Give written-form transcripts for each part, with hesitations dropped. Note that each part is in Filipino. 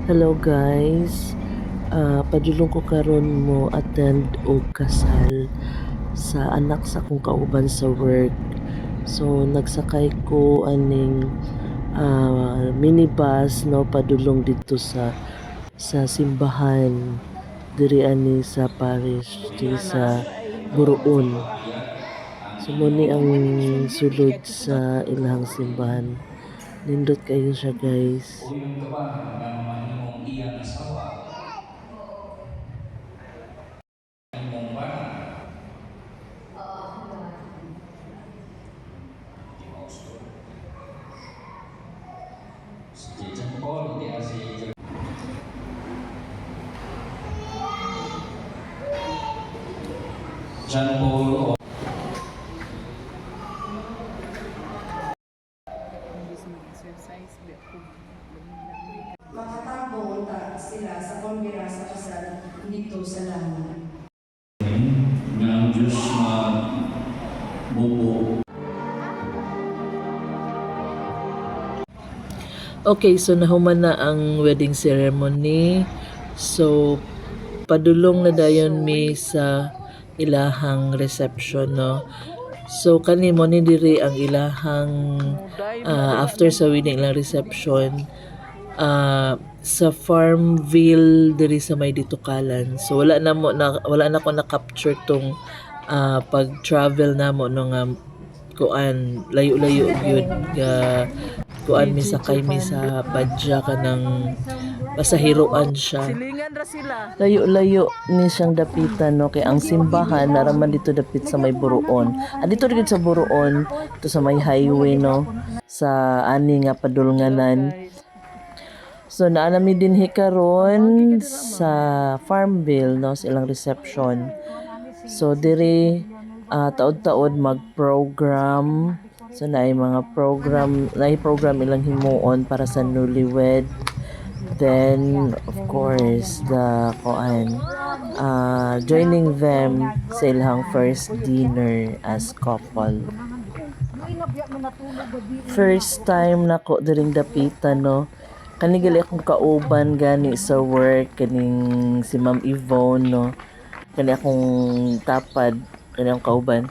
Hello guys, padulong ko karon mo attend og kasal sa anak sa akong kauban sa work. So nagsakay ko aning minibus no padulong dito sa simbahan diri ani sa parish di sa Buruon. So muni ang sulod sa ilang simbahan. Nindot kayo siya guys. Uyong ka ba nga mamahimong iyang asawa? Imong bana. Di mausto. Si John Paul, di si John Paul. Makatakbo sila sa konbira sa kasal dito sa langit. Nga ang Diyos bubo. Okay, so nahuman na ang wedding ceremony. So padulong na dayon mi sa ilahang reception no. So kani mo ni diri ang ilahang after sa wedding ilang reception sa Farmville diri sa may Ditukalan. So wala na ko na capture tong pag-travel namo no nga kuan layo-layo gyud ga kuan mi sakay mi sa Badja kanang pasahiroan siya. Silingan ra sila. Layo-layo ni siyang dapitan no kay ang simbahan naraman dito dapit sa may Buruon. Dito rin sa Buruon, to sa may highway no sa ani nga padulnganan. So naanami din hikaron sa Farmville no sa ilang reception. So diri taod-taod mag-program. So naay mga program ilang himuon para sa newlywed. Then of course the joining them sa ilang first dinner as couple. First time nako diring dapitan no. Kani gali akong kauban gani sa work kaning si Ma'am Yvonne no. Kani akong tapad kani akong kauban.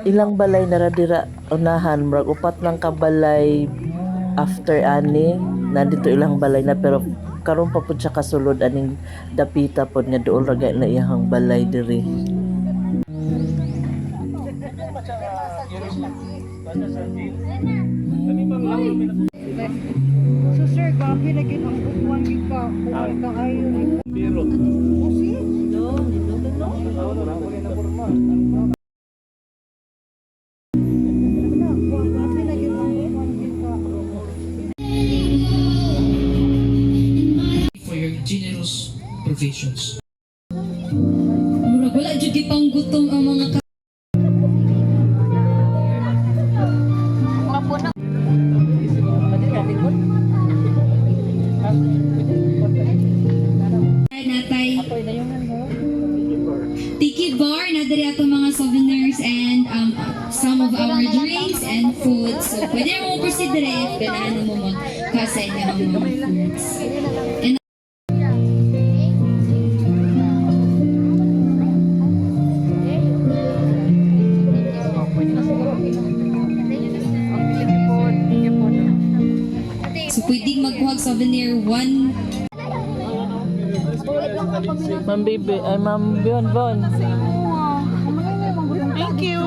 Ilang balay na radira unahan murag upat lang ka balay after ani nandito ilang balay na pero karon pa pud siya kasulod aning dapita pod nga duol ra na iyang balay diri. So sir, gabi na gid ang buwan gid ka. Kung ka ayo ni. Pero. Usi? No. For your generous provisions. Murag wala jud pang gutom ang mga natay Tiki Bar na diri ato mga souvenirs and some of our drinks and foods. So pwede mo proceed dire if ganahan mo magkasay na ang mga foods. And so pwedeng magkuhag souvenir one. Ma'am Bibi, ay Ma'am Bon. Thank you.